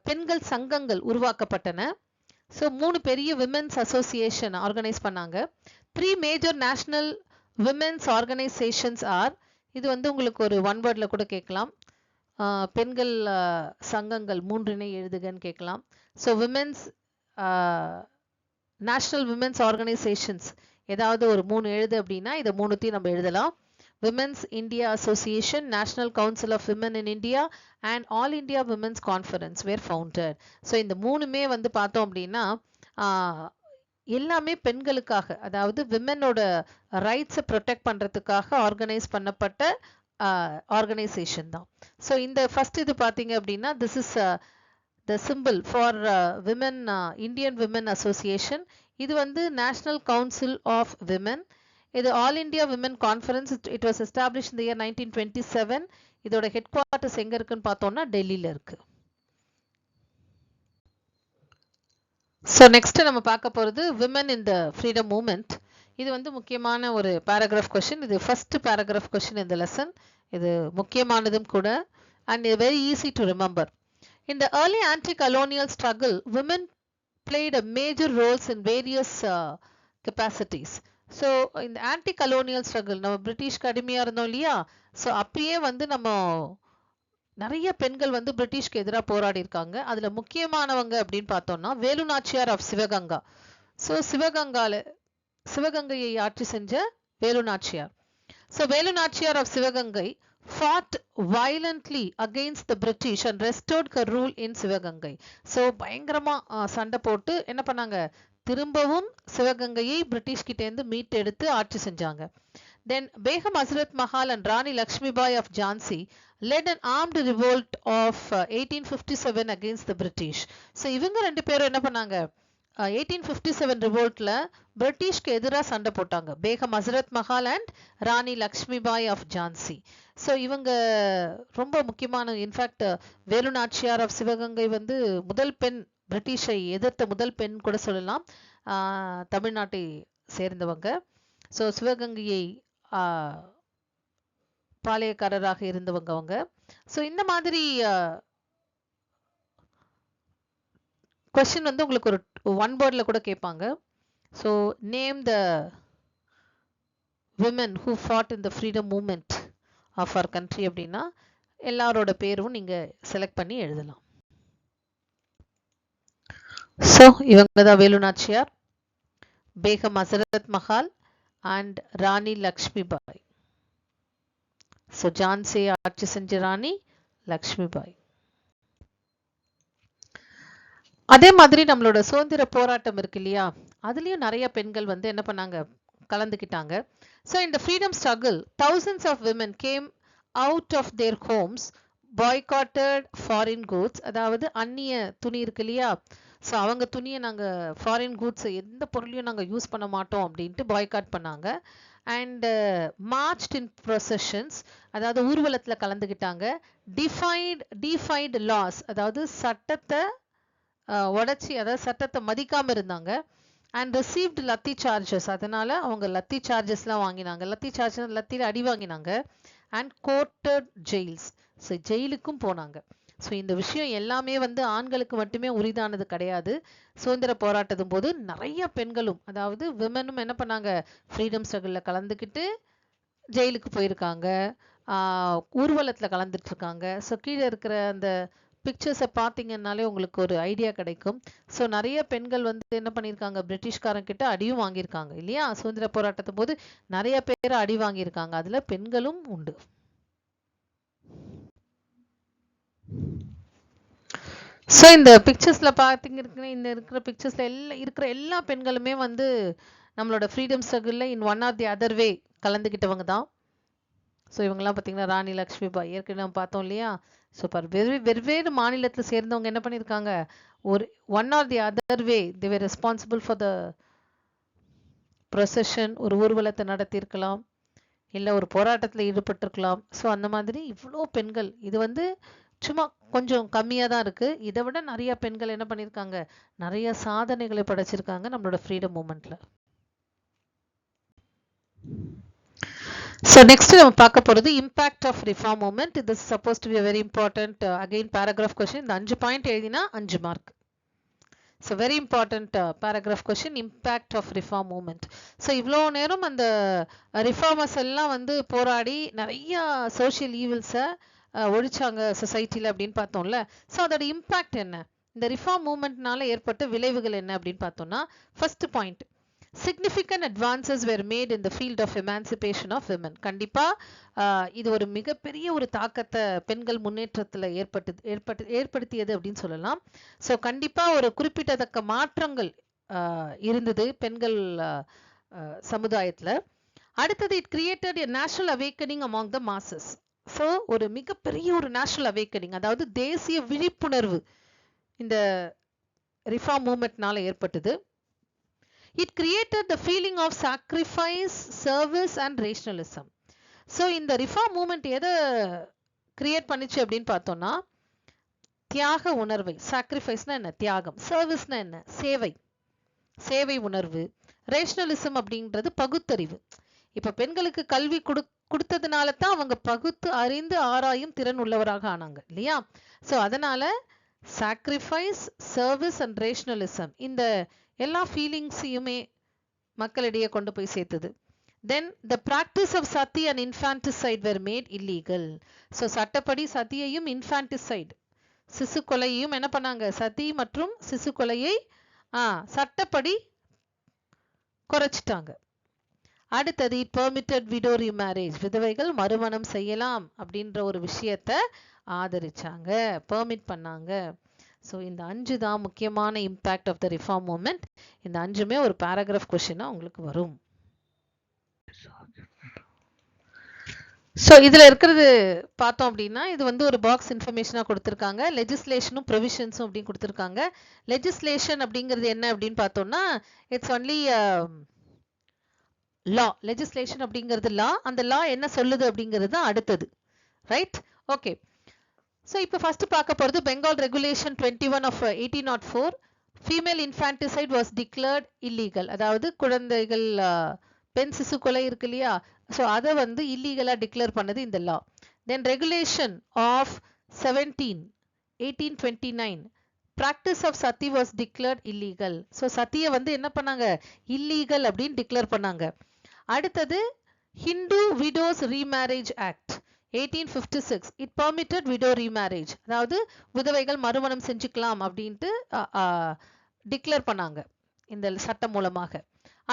பெண்கள் சங்கங்கள் உருவாக்கப்பட்டன. ஸோ 3 பெரிய விமென்ஸ் அசோசியேஷன் ஆர்கனைஸ் பண்ணாங்க. 3 major national women's organisations are, இது வந்து உங்களுக்கு ஒரு ஒன் வேர்ட்ல கூட கேட்கலாம். பெண்கள் சங்கங்கள் 3 எழுதுகன்னு கேட்கலாம். So women's national women's organisations ஏதாவது ஒரு 3 எழுது அப்படின்னா இதை 3த்தையும் நம்ம எழுதலாம். Women's India association, national council of women in India and all India women's conference were founded. So இந்த 3மே வந்து பார்த்தோம் அப்படின்னா எல்லாமே பெண்களுக்காக, அதாவது விமெனோட ரைட்ஸை ப்ரொடெக்ட் பண்றதுக்காக ஆர்கனைஸ் பண்ணப்பட்ட ஆர்கனைசேஷன் தான். ஸோ இந்த ஃபர்ஸ்ட் இது பார்த்தீங்க அப்படின்னா this is the symbol for women, Indian Women Association. இது வந்து National Council of Women. இது All India Women Conference. It was established in the year 1927. இதோட headquarters எங்க இருக்குன்னு பார்த்தோம்னா டெல்லியில இருக்கு. So next நம்ம பார்க்க போறது women in the freedom movement. இது வந்து முக்கியமான ஒரு paragraph question. இது first paragraph question in the lesson. இது முக்கியமானதும் கூட and very easy to remember. In the early anti-colonial struggle, women played a major roles in various capacities. So in the anti-colonial struggle, நம்ம பிரிட்டிஷ்க்கு அடிமையா இருந்தோம் இல்லையா? So அப்பயே வந்து நம்ம நிறைய பெண்கள் வந்து பிரிட்டிஷ்க்கு எதிராக போராடி இருக்காங்க. அதுல முக்கியமானவங்க அப்படின்னு பார்த்தோம்னா வேலு நாச்சியார் ஆஃப் சிவகங்கா. ஸோ சிவகங்கையை ஆட்சி செஞ்ச Velu Nachiyar. So Velu Nachiyar of Sivagangai fought violently against the British and restored her rule in Sivaganga. So பயங்கரமா சண்டை போட்டு என்ன பண்ணாங்க? திரும்பவும் சிவகங்கையை பிரிட்டிஷ் கிட்டேருந்து மீட்டெடுத்து ஆட்சி செஞ்சாங்க. Then Begum Hazrat Mahal and Rani Lakshmibai of Jhansi led an armed revolt of 1857 against the British. So இவங்க ரெண்டு பேரும் என்ன பண்ணாங்க? 1857 ரிவோல்ட்ல பிரிட்டிஷ்க்கு எதிராக சண்டை போட்டாங்க. Begum Hazrat Mahal and Rani Lakshmibai of Jhansi. So இவங்க ரொம்ப முக்கியமான, இன்ஃபேக்ட் வேலு நாச்சியார் ஆஃப் சிவகங்கை வந்து முதல் பெண், பிரிட்டிஷை எதிர்த்த முதல் பெண் கூட சொல்லலாம். தமிழ்நாட்டை சேர்ந்தவங்க. ஸோ சிவகங்கையை பாளையக்காரராக இருந்தவங்க அவங்க. ஸோ இந்த மாதிரி கொஸ்டின் வந்து உங்களுக்கு ஒரு ஒன் வேர்ட்ல கூட கேட்பாங்க. So name the women who fought in the freedom movement of our country அப்படின்னா எல்லாரோட பேரும் நீங்க செலக்ட் பண்ணி எழுதலாம். ஸோ இவங்க தான் வேலு நாச்சியார், பேகம் ஹசரத் மஹால் அண்ட் ராணி லக்ஷ்மிபாய். ஸோ ஜான்சியை ஆட்சி செஞ்ச ராணி லக்ஷ்மிபாய். அதே மாதிரி நம்மளோட சுதந்திர போராட்டம் இருக்கு இல்லையா, அதுலயும் நிறைய பெண்கள் வந்து என்ன பண்ணாங்க, கலந்துக்கிட்டாங்க. ஸோ இந்த freedom struggle thousands of women came out of their homes, boycotted foreign goods. அதாவது அந்நிய துணி இருக்கு இல்லையா, ஸோ அவங்க துணியை நாங்கள் ஃபாரின் கூட்ஸ் எந்த பொருளையும் நாங்கள் யூஸ் பண்ண மாட்டோம் அப்படின்ட்டு பாய்காட் பண்ணாங்க. அண்ட் மார்ச்ட் இன் ப்ரொசஷன்ஸ், அதாவது ஊர்வலத்தில் கலந்துக்கிட்டாங்க. டிஃபைடு லாஸ், அதாவது சட்டத்தை உடச்சி, அதாவது சட்டத்தை மதிக்காமல் இருந்தாங்க. அண்ட் ரிசீவ்ட் லத்தி சார்ஜஸ், அதனால அவங்க லத்தி சார்ஜஸ்லாம் வாங்கினாங்க. லத்தி சார்ஜஸ், லத்தியில் அடி வாங்கினாங்க. அண்ட் கோர்ட்டட் ஜெயில்ஸ், ஸோ ஜெயிலுக்கும் போனாங்க. ஸோ இந்த விஷயம் எல்லாமே வந்து ஆண்களுக்கு மட்டுமே உரிதானது கிடையாது. சுதந்திர போராட்டத்தின் போது நிறைய பெண்களும், அதாவது விமனும் என்ன பண்ணாங்க, ஃப்ரீடம் ஸ்ட்ரகிளில் கலந்துக்கிட்டு ஜெயிலுக்கு போயிருக்காங்க, ஊர்வலத்தில் கலந்துட்டு இருக்காங்க. ஸோ கீழே இருக்கிற அந்த பிக்சர்ஸை பார்த்தீங்கன்னாலே உங்களுக்கு ஒரு ஐடியா கிடைக்கும். ஸோ நிறைய பெண்கள் வந்து என்ன பண்ணியிருக்காங்க, பிரிட்டிஷ்காரங்கிட்ட அடியும் வாங்கியிருக்காங்க இல்லையா. சுதந்திர போராட்டத்தின் போது நிறைய பேர் அடி வாங்கியிருக்காங்க, அதில் பெண்களும் உண்டு. ஸோ இந்த பிக்சர்ஸில் பார்த்தீங்கன்னா, இந்த இருக்கிற பிக்சர்ஸில் இருக்கிற எல்லா பெண்களுமே வந்து நம்மளோட ஃப்ரீடம் ஸ்ட்ரகிளில் in one or the other way கலந்துக்கிட்டவங்க தான். ஸோ இவங்கெல்லாம் பார்த்தீங்கன்னா ராணி லக்ஷ்மிபாய் ஏற்கனவே நம்ம பார்த்தோம் இல்லையா. ஸோ வெவ்வேறு மாநிலத்தில் சேர்ந்தவங்க என்ன பண்ணியிருக்காங்க, ஒரு one or the other way they were responsible for the procession. ஒரு ஊர்வலத்தை நடத்தியிருக்கலாம், இல்லை ஒரு போராட்டத்தில் ஈடுபட்டிருக்கலாம். ஸோ அந்த மாதிரி இவ்வளோ பெண்கள், இது வந்து சும்மா கொஞ்சம் கம்மியாக தான் இருக்குது. இதை விட நிறைய பெண்கள் என்ன பண்ணியிருக்காங்க, நிறைய சாதனைகளை படைச்சிருக்காங்க நம்மளோட ஃப்ரீடம் மூமெண்ட்டில். ஸோ நெக்ஸ்ட் நம்ம பார்க்க போகிறது இம்பேக்ட் ஆஃப் ரிஃபார்ம் மூமெண்ட். இது suppose to be very important again paragraph question. இந்த 5 பாயிண்ட் எழுதினா 5 mark. So very important paragraph question, impact of reform movement. So இவ்வளோ நேரம் அந்த ரிஃபார்மர்ஸ் எல்லாம் வந்து போராடி நிறைய சோஷியல் ஈவில்ஸை ஒழிச்சாங்க சொசைட்டியில் அப்படின்னு பார்த்தோம்ல. ஸோ அதோட இம்பேக்ட் என்ன, இந்த ரிஃபார்ம் மூமெண்ட்னால ஏற்பட்ட விளைவுகள் என்ன அப்படின்னு பார்த்தோம்னா, first point, significant advances were made in the field of emancipation of women. கண்டிப்பா இது ஒரு மிகப்பெரிய ஒரு தாக்கத்தை பெண்கள் முன்னேற்றத்தில் ஏற்படுத்தியது அப்படின்னு சொல்லலாம். ஸோ கண்டிப்பா ஒரு குறிப்பிடத்தக்க மாற்றங்கள் இருந்தது பெண்கள் சமுதாயத்தில். அடுத்தது, it created a national awakening among the masses. So ஒரு மிகப்பெரிய ஒரு நேஷனல் அவேக்கனிங், அதாவது தேசிய விழிப்புணர்வு இந்த ரிஃபார்ம் மூமெண்ட்னால ஏற்பட்டது. It created the feeling of sacrifice, service and rationalism. So இந்த ரிஃபார்ம் மூமெண்ட் எதை கிரியேட் பண்ணிச்சு அப்படின்னு பார்த்தோம்னா, தியாக உணர்வை, சாக்ரிஃபைஸ்னா என்ன, தியாகம், சர்வீஸ்னா என்ன, சேவை உணர்வு, ரேஷனலிசம் அப்படின்றது பகுத்தறிவு. இப்போ பெண்களுக்கு கல்வி கொடுத்ததுனால தான் அவங்க பகுத்து அறிந்து ஆராயும் திறன் உள்ளவராக ஆனாங்க இல்லையா. ஸோ அதனால சாக்ரிஃபைஸ், சர்வீஸ் அண்ட் ரேஷனலிசம், இந்த எல்லா ஃபீலிங்ஸையுமே மக்களிடையே கொண்டு போய் சேர்த்தது. தென் த பிராக்டிஸ் ஆஃப் சதி and infanticide where mat illegal. So சட்டப்படி சதியையும் இன்ஃபான்டிசைட் சிசு கொலையையும் என்ன பண்ணாங்க, சதி மற்றும் சிசு கொலையை சட்டப்படி குறைச்சிட்டாங்க. அடுத்தது, இட் பெர்மிட்டட் விடோ ரீமேரேஜ், விதவைகள் மறுமணம் செய்யலாம் அப்படின்ற ஒரு விஷயத்தை ஆதரிச்சாங்க, பெர்மிட் பண்ணாங்க. ஸோ இந்த 5 தான் முக்கியமான impact of the reform movement. இந்த 5மே ஒரு பேராகிராஃப் கொஸ்டினா உங்களுக்கு வரும். ஸோ இதில் இருக்கிறது பார்த்தோம் அப்படின்னா, இது வந்து ஒரு பாக்ஸ் இன்ஃபர்மேஷனாக கொடுத்துருக்காங்க. லெஜிஸ்லேஷனும் ப்ரொவிஷன்ஸும் அப்படின்னு கொடுத்துருக்காங்க. லெஜிஸ்லேஷன் அப்படிங்கிறது என்ன அப்படின்னு பார்த்தோம்னா, இட்ஸ் ஒன்லி லா. லெஜிஸ்லேஷன் அப்படிங்கிறது லா. அந்த லா என்ன சொல்லுது அப்படிங்கிறது தான் அடுத்தது. Right, okay. ஸோ இப்போ ஃபர்ஸ்ட் பார்க்க போகிறது Bengal regulation 21 of 1804. female infanticide was declared illegal. அதாவது குழந்தைகள் பெண் சிசு கொலை இருக்கு இல்லையா, ஸோ அதை வந்து இல்லீகலாக டிக்ளேர் பண்ணது இந்த law. Then regulation of 1829 practice of sati was declared illegal. So சத்தியை வந்து என்ன பண்ணாங்க, இல்லீகல் அப்படின்னு டிக்ளேர் பண்ணாங்க. அடுத்தது Hindu widows remarriage act 1856 it permitted widow remarriage. அதாவது விதவைகள் மறுமணம் செஞ்சுக்கலாம் அப்படின்ட்டு டிக்ளேர் பண்ணாங்க இந்த சட்டம் மூலமாக.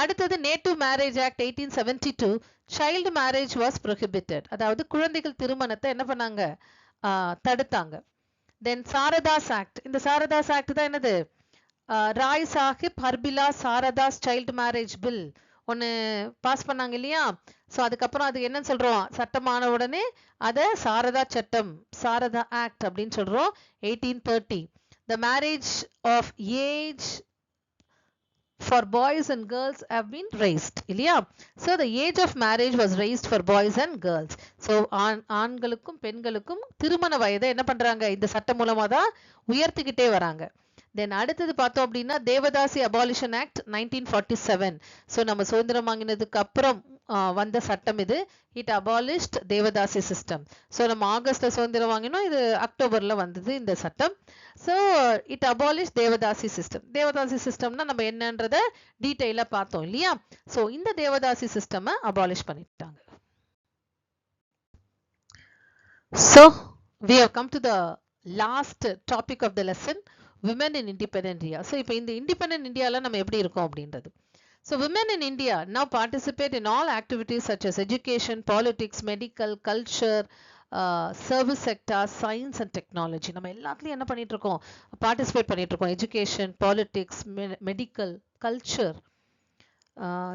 அடுத்தது native marriage act 1872 child marriage was prohibited. அதாவது குழந்தைகள் திருமணத்தை என்ன பண்ணாங்க, தடுத்தாங்க. தென் சாரதாஸ் ஆக்ட். இந்த சாரதாஸ் ஆக்ட் தான் என்னது, Rai Sahib Harbilas Sarda's child marriage bill ஒன்று பாஸ் பண்ணாங்க இல்லையா. ஸோ அதுக்கப்புறம் அது என்னன்னு சொல்றோம், சட்டமான உடனே அதை சாரதா சட்டம், சாரதா ஆக்ட் அப்படின்னு சொல்றோம். 1830 the marriage of age for boys and girls have been raised இல்லையா. so the age of marriage was raised for boys and girls. so ஆண்களுக்கும் பெண்களுக்கும் திருமண வயதை என்ன பண்றாங்க, இந்த சட்டம் மூலமா தான் உயர்த்திக்கிட்டே வராங்க. தென் அடுத்தது பார்த்தோம் அப்படின்னா தேவதாசி அபாலிஷன் ஆக்ட் 1947. ஸோ நம்ம சுதந்திரம் வாங்கினதுக்கு அப்புறம் வந்த சட்டம் இது. It abolished devadasi system. So நம்ம ஆகஸ்ட்ல சுதந்திரம் வாங்கினோம், இது அக்டோபர்ல வந்தது இந்த சட்டம். So it abolish devadasi system. Devadasi சிஸ்டம்னா நம்ம என்னன்றத டீட்டெயிலா பார்த்தோம் இல்லையா. ஸோ இந்த தேவதாசி சிஸ்டம் அபாலிஷ் பண்ணிட்டாங்க. So we have come to the last topic of the lesson, women in independent India. So இப்போ இந்த independent Indiaல நம்ம எப்படி இருக்கோம் அப்படின்றது. So women in India now participate in all activities such as education, politics, medical, culture, service sector, science and technology. நம்ம எல்லாத்துலயும் என்ன பண்ணிட்டு இருக்கோம், பார்ட்டிசிபேட் பண்ணிட்டு இருக்கோம். Education, politics, medical, culture,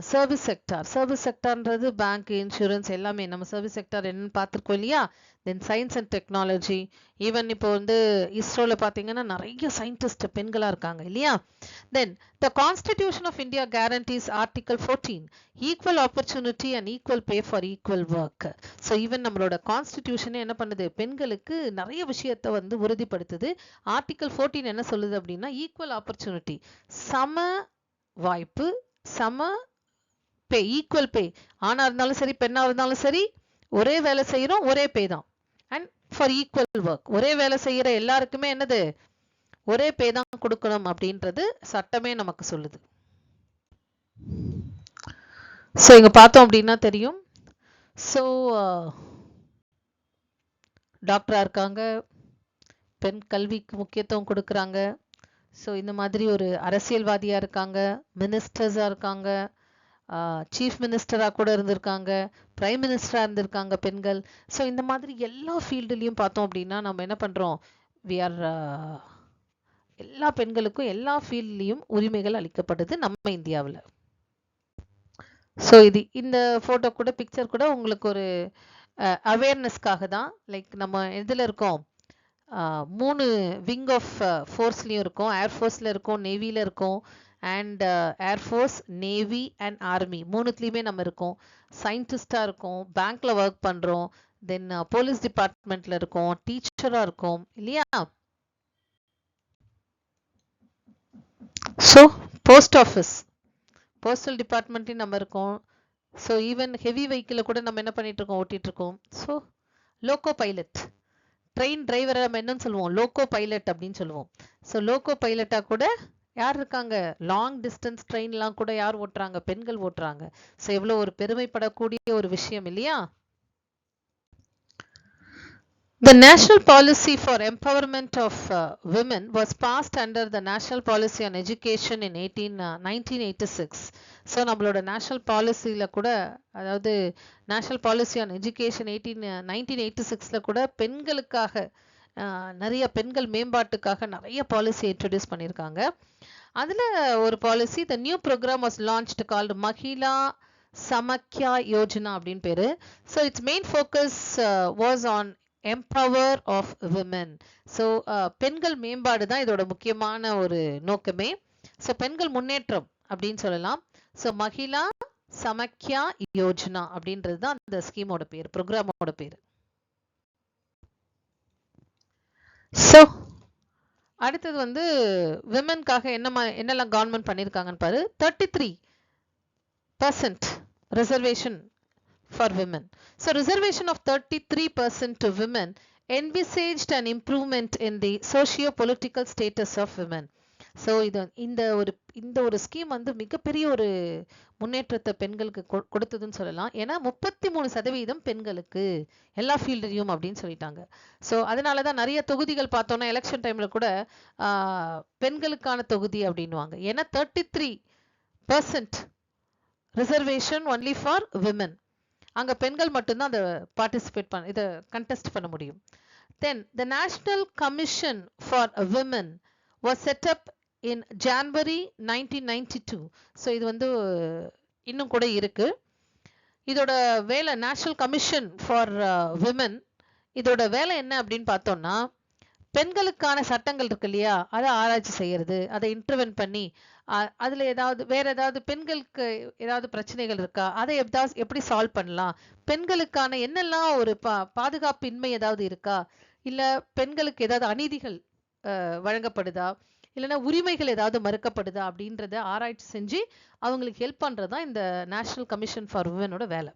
service sector. Service செக்டார்ன்றது பேங்க், இன்சூரன்ஸ் எல்லாமே நம்ம சர்வீஸ் செக்டார் என்னன்னு பார்த்துருக்கோம் இல்லையா. Then science and technology. Even இப்போ வந்து இஸ்ரோவில் பார்த்தீங்கன்னா நிறைய சயின்டிஸ்ட் பெண்களாக இருக்காங்க இல்லையா. Then the constitution of India guarantees article 14 equal opportunity and equal pay for equal work. So even நம்மளோட கான்ஸ்டிடியூஷனே என்ன பண்ணுது, பெண்களுக்கு நிறைய விஷயத்தை வந்து உறுதிப்படுத்துது. ஆர்டிகல் 14 என்ன சொல்லுது அப்படின்னா ஈக்குவல் ஆப்பர்ச்சுனிட்டி, சம வாய்ப்பு, சம பே, ஈக்குவல் பே. ஆணா இருந்தாலும் சரி பெண்ணா இருந்தாலும் சரி ஒரே வேலை செய்யறோம், ஒரே பே தான். அண்ட் ஃபார் ஈக்குவல் ஒர்க், ஒரே வேலை செய்யற எல்லாருக்குமே என்னது, ஒரே பே தான் கொடுக்கணும் அப்படின்றது சட்டமே நமக்கு சொல்லுது. ஸோ இங்க பார்த்தோம் அப்படின்னா தெரியும். ஸோ டாக்டரா இருக்காங்க, பெண் கல்விக்கு முக்கியத்துவம் கொடுக்குறாங்க. ஸோ இந்த மாதிரி ஒரு அரசியல்வாதியா இருக்காங்க, மினிஸ்டர்ஸா இருக்காங்க, சீஃப் மினிஸ்டரா கூட இருந்திருக்காங்க, பிரைம் மினிஸ்டரா இருந்திருக்காங்க பெண்கள். ஸோ இந்த மாதிரி எல்லா ஃபீல்டுலையும் பார்த்தோம் அப்படின்னா நம்ம என்ன பண்றோம், வி ஆர் எல்லா பெண்களுக்கும் எல்லா ஃபீல்ட்லையும் உரிமைகள் அளிக்கப்படுது நம்ம இந்தியாவில். ஸோ இது இந்த ஃபோட்டோ கூட பிக்சர் கூட உங்களுக்கு ஒரு அவேர்னஸ்க்காக தான். லைக் நம்ம எதில் இருக்கோம், 3 விங் ஆஃப் ஃபோர்ஸ்லையும் இருக்கும். ஏர்ஃபோர்ஸில் இருக்கும், நேவியில் இருக்கும், and air force, navy and army மூணுத்துலேயுமே நம்ம இருக்கோம். சயின்டிஸ்டாக இருக்கோம், பேங்க்ல ஒர்க் பண்ணுறோம், தென் போலீஸ் டிபார்ட்மெண்ட்ல இருக்கோம், டீச்சராக இருக்கோம் இல்லையா. ஸோ போஸ்ட் ஆஃபீஸ், போஸ்டல் டிபார்ட்மெண்ட்லையும் நம்ம இருக்கோம். ஸோ ஈவன் ஹெவி வெஹிக்கிளை கூட நம்ம என்ன பண்ணிட்டு இருக்கோம், ஓட்டிட்டு இருக்கோம். ஸோ லோக்கோ பைலட், ட்ரெயின் டிரைவரை நம்ம என்னன்னு சொல்லுவோம், லோக்கோ பைலட் அப்படின்னு சொல்லுவோம். ஸோ லோக்கோ பைலட்டா கூட யார் இருக்காங்க, லாங் டிஸ்டன்ஸ் ட்ரெயின்லாம் கூட யார் ஓட்டுறாங்க, பெண்கள் ஓட்டுறாங்க. ஸோ எவ்வளோ ஒரு பெருமைப்படக்கூடிய ஒரு விஷயம் இல்லையா. The national policy for empowerment of women was passed under the National Policy on Education in 1986. So நம்மளோட நேஷனல் பாலிசியில் கூட, அதாவது நேஷனல் பாலிசி ஆன் எஜுகேஷன் 1986ல கூட பெண்களுக்காக நிறைய பெண்கள் மேம்பாட்டுக்காக நிறைய பாலிசி இன்ட்ரடியூஸ் பண்ணியிருக்காங்க. அதில் ஒரு policy, the new programme was launched called Mahila Samakhya Yojana அப்படின்னு பேரு. So its main focus was on empower of women. So பெண்கள் மேம்பாடு தான் இதோட முக்கியமான ஒரு நோக்கமே. ஸோ பெண்கள் முன்னேற்றம் அப்படின்னு சொல்லலாம். ஸோ மஹிளா சமக்யா யோஜனா அப்படின்றது தான் அந்த ஸ்கீமோட பேர், ப்ரோக்ராமோட பேர். ஸோ அடுத்தது வந்து விமென்காக என்னெல்லாம் கவர்மெண்ட் பண்ணியிருக்காங்கன்னு பாரு. 33% reservation for women. So reservation of 33% to women envisaged an improvement in the socio-political status of women. So இந்த ஒரு ஸ்கீம் வந்து மிகப்பெரிய ஒரு முன்னேற்றத்தை பெண்களுக்கு கொடுத்ததுன்னு சொல்லலாம். ஏன்னா 33% பெண்களுக்கு எல்லா ஃபீல்ட்லையும் அப்படின்னு சொல்லிட்டாங்க. ஸோ அதனால தான் நிறைய தொகுதிகள் பார்த்தோன்னா எலெக்ஷன் டைமில் கூட பெண்களுக்கான தொகுதி அப்படின்வாங்க. ஏன்னா 33% ரிசர்வேஷன் ஒன்லி ஃபார் விமன். அங்க பெண்கள் மட்டும்தான் அதை பார்ட்டிசிபேட் இதை கண்டெஸ்ட் பண்ண முடியும். Then the national commission for women was set up in January 1992. So இது வந்து இன்னும் கூட இருக்கு. இதோட வேலை நேஷனல் கமிஷன் ஃபார் விமன், இதோட வேலை என்ன அப்படின்னு பார்த்தோம்னா பெண்களுக்கான சட்டங்கள் இருக்கு இல்லையா, அதை ஆராய்ச்சி செய்யறது, அதை இன்டர்வென் பண்ணி அதுல வேற ஏதாவது பெண்களுக்கு ஏதாவது பிரச்சனைகள் இருக்கா, அதை எப்படி சால்வ் பண்ணலாம், பெண்களுக்கான என்னெல்லாம் ஒரு பாதுகாப்பின்மை ஏதாவது இருக்கா, இல்ல பெண்களுக்கு ஏதாவது அநீதிகள் வழங்கப்படுதா, இல்லைன்னா உரிமைகள் ஏதாவது மறுக்கப்படுதா அப்படின்றத ஆராய்ச்சி செஞ்சு அவங்களுக்கு ஹெல்ப் பண்றதா இந்த நேஷனல் கமிஷன் ஃபார் விமனோட வேலை.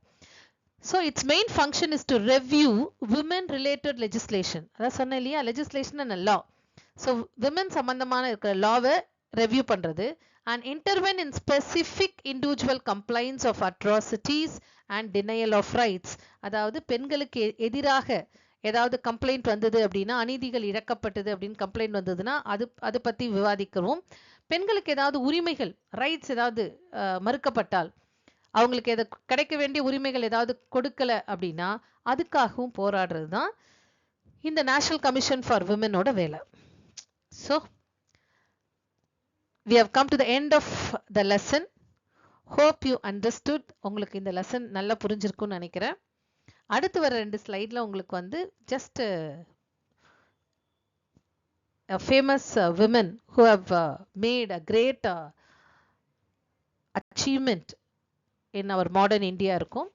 So its main function is to review women related legislation. அதான் சொன்னேன் இல்லையா, legislation and law. So women சம்பந்தமான இருக்கிற லாவை ரெவ்யூ பண்றது and intervene in specific individual complaints of atrocities and denial of rights. அதாவது பெண்களுக்கு எதிராக ஏதாவது கம்ப்ளைண்ட் வந்தது அப்படின்னா, அநீதிகள் இழக்கப்பட்டது அப்படின்னு கம்ப்ளைண்ட் வந்ததுன்னா அது பத்தி விவாதிக்கிறோம். பெண்களுக்கு ஏதாவது உரிமைகள் ரைட்ஸ் ஏதாவது மறுக்கப்பட்டால், அவங்களுக்கு எதை கிடைக்க வேண்டிய உரிமைகள் ஏதாவது கொடுக்கல அப்படின்னா அதுக்காகவும் போராடுறது தான் இந்த நேஷனல் கமிஷன் ஃபார் விமனோட வேலை. So we have come to the end of the lesson. Hope you understood. உங்களுக்கு இந்த லெசன் நல்லா புரிஞ்சிருக்கும்னு நினைக்கிறேன். அடுத்து வர 2 ஸ்லைட்ல உங்களுக்கு வந்து just a famous women who have made a great achievement in our modern India இருக்கும்.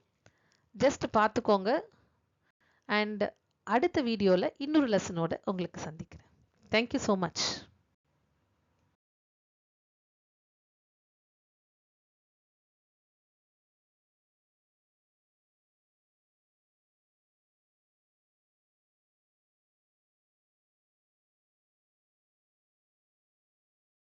ஜஸ்ட் பார்த்துக்கோங்க. அண்ட் அடுத்த வீடியோவில் இன்னொரு லெசனோட உங்களுக்கு சந்திக்கிறேன். Thank you so much.